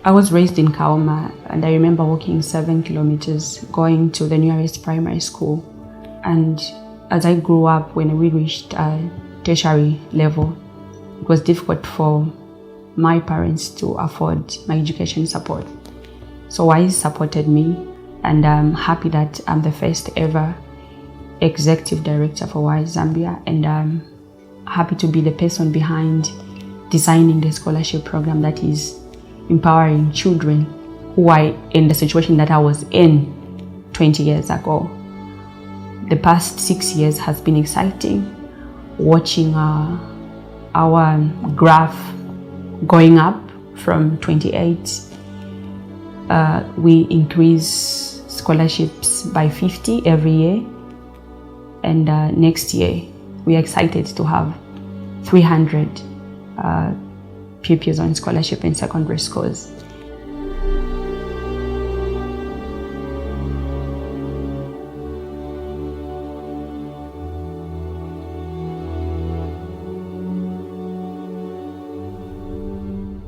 I was raised in Kaoma, and I remember walking 7 kilometers going to the nearest primary school. And as I grew up, when we reached tertiary level, it was difficult for my parents to afford my education support. So WISE supported me, and I'm happy that I'm the first ever executive director for WISE Zambia, and I'm happy to be the person behind designing the scholarship program that is empowering children who are in the situation that I was in 20 years ago. The past 6 years has been exciting, watching our graph going up from 28. We increase scholarships by 50 every year, and next year we are excited to have 300 pupils on scholarship in secondary schools.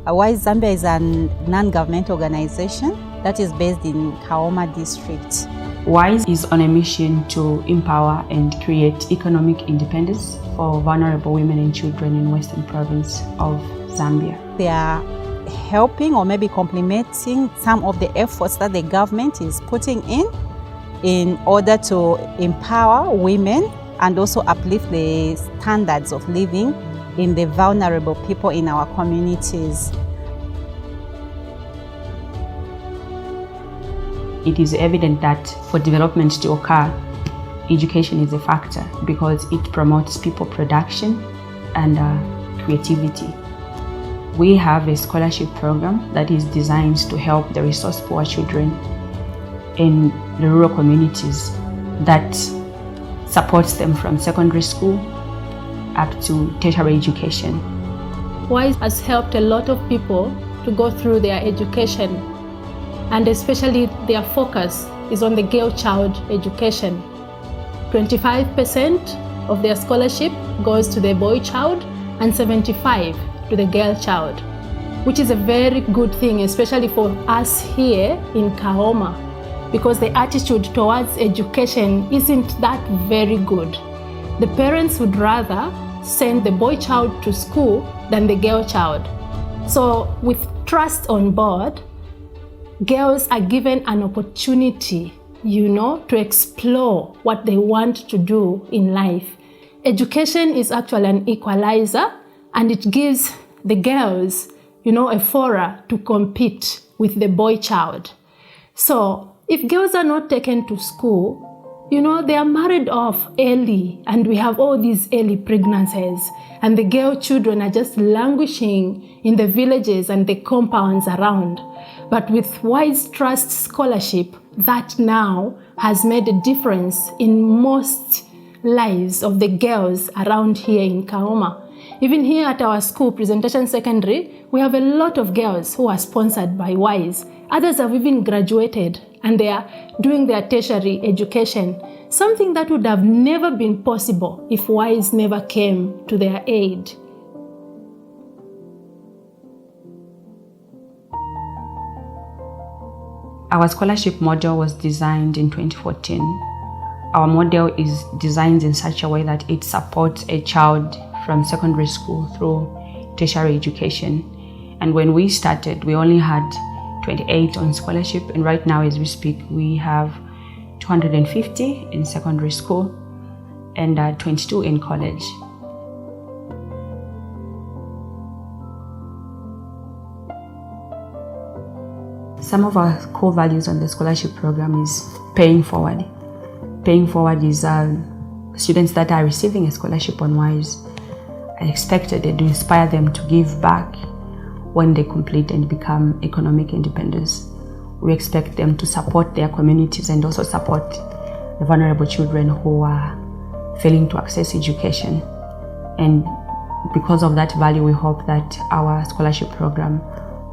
WISE Zambia is a non-government organization that is based in Kaoma district. WISE is on a mission to empower and create economic independence for vulnerable women and children in Western Province of Zambia. They are helping or maybe complementing some of the efforts that the government is putting in order to empower women and also uplift the standards of living in the vulnerable people in our communities. It is evident that for development to occur, education is a factor because it promotes people production and creativity. We have a scholarship program that is designed to help the resource poor children in the rural communities that supports them from secondary school up to tertiary education. WISE has helped a lot of people to go through their education, and especially their focus is on the girl child education. 25% of their scholarship goes to the boy child and 75% to the girl child, which is a very good thing, especially for us here in Kaoma, because the attitude towards education isn't that very good. The parents would rather send the boy child to school than the girl child. So with trust on board, girls are given an opportunity, to explore what they want to do in life. Education is actually an equalizer, and it gives the girls, a fora to compete with the boy child. So if girls are not taken to school, they are married off early, and we have all these early pregnancies, and the girl children are just languishing in the villages and the compounds around. But with WISE Trust Scholarship, that now has made a difference in most lives of the girls around here in Kaoma. Even here at our school, Presentation Secondary, we have a lot of girls who are sponsored by WISE. Others have even graduated and they are doing their tertiary education, something that would have never been possible if WISE never came to their aid. Our scholarship model was designed in 2014. Our model is designed in such a way that it supports a child from secondary school through tertiary education. And when we started, we only had 28 on scholarship, and right now as we speak, we have 250 in secondary school and 22 in college. Some of our core values on the scholarship program is paying forward. Paying forward is students that are receiving a scholarship on WISE are expected to inspire them to give back when they complete and become economic independence. We expect them to support their communities and also support the vulnerable children who are failing to access education. And because of that value, we hope that our scholarship program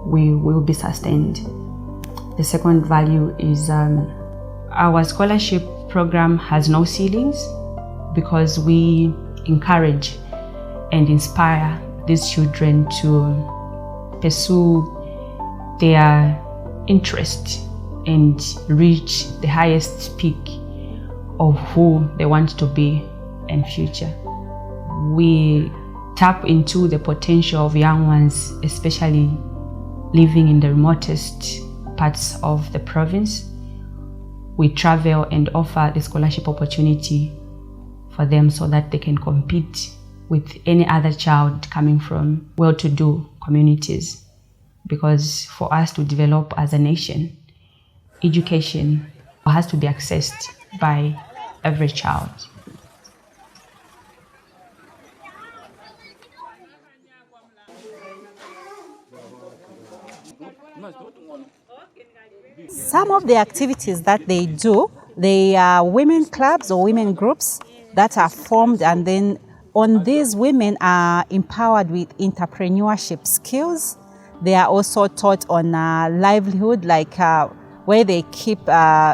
will be sustained. The second value is our scholarship program has no ceilings because we encourage and inspire these children to pursue their interest and reach the highest peak of who they want to be in future. We tap into the potential of young ones, especially living in the remotest parts of the province. We travel and offer the scholarship opportunity for them so that they can compete with any other child coming from well-to-do communities. Because for us to develop as a nation, education has to be accessed by every child. Some of the activities that they do, they are women clubs or women groups that are formed, and then on these women are empowered with entrepreneurship skills. They are also taught on livelihood, like where they keep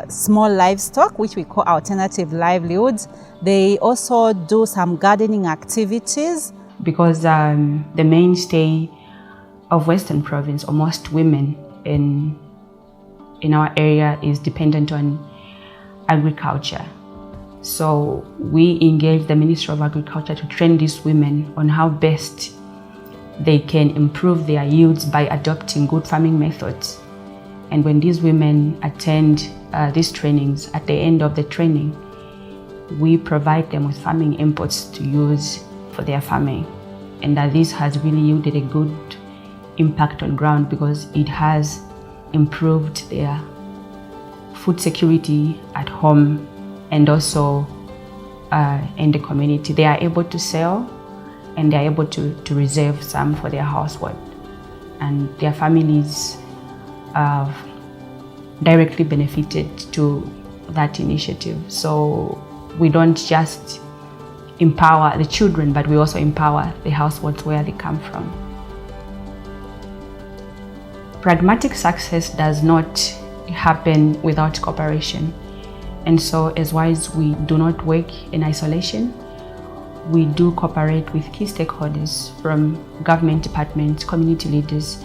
small livestock, which we call alternative livelihoods. They also do some gardening activities. Because the mainstay of Western Province, or most women in our area, is dependent on agriculture. So we engage the Ministry of Agriculture to train these women on how best they can improve their yields by adopting good farming methods. And when these women attend these trainings, at the end of the training, we provide them with farming inputs to use for their farming. And that this has really yielded a good impact on ground, because it has improved their food security at home and also in the community. They are able to sell, and they are able to reserve some for their household. And their families have directly benefited to that initiative. So we don't just empower the children, but we also empower the households where they come from. Pragmatic success does not happen without cooperation. And so as WISE, we do not work in isolation. We do cooperate with key stakeholders from government departments, community leaders,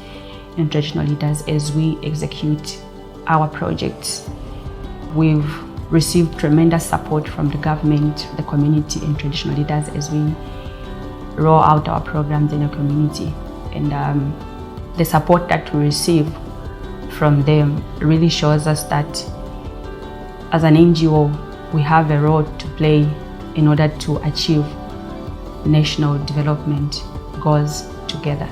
and traditional leaders as we execute our projects. We've received tremendous support from the government, the community, and traditional leaders as we roll out our programs in the community. And the support that we receive from them really shows us that as an NGO, we have a role to play in order to achieve national development goals together.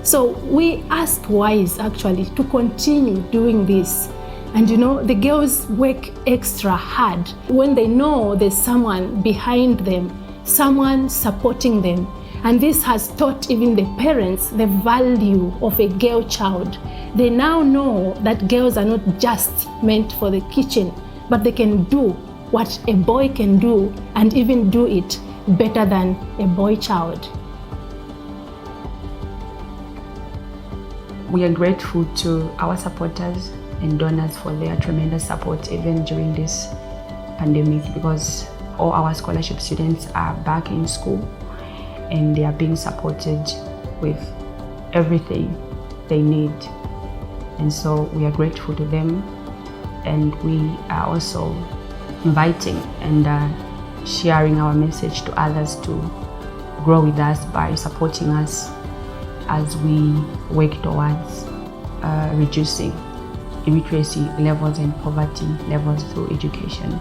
So we ask WISE actually to continue doing this. And you know, the girls work extra hard when they know there's someone behind them, someone supporting them. And this has taught even the parents the value of a girl child. They now know that girls are not just meant for the kitchen, but they can do what a boy can do, and even do it better than a boy child. We are grateful to our supporters and donors for their tremendous support even during this pandemic, because all our scholarship students are back in school and they are being supported with everything they need. And so we are grateful to them, and we are also inviting and sharing our message to others to grow with us by supporting us as we work towards reducing illiteracy levels and poverty levels through education.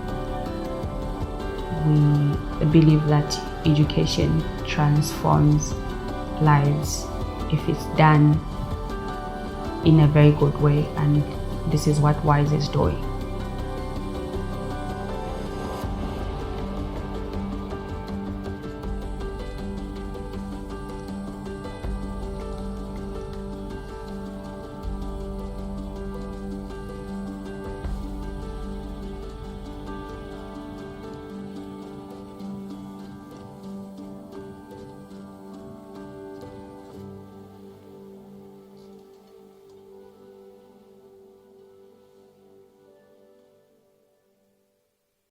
We believe that education transforms lives if it's done in a very good way, and this is what WISE is doing.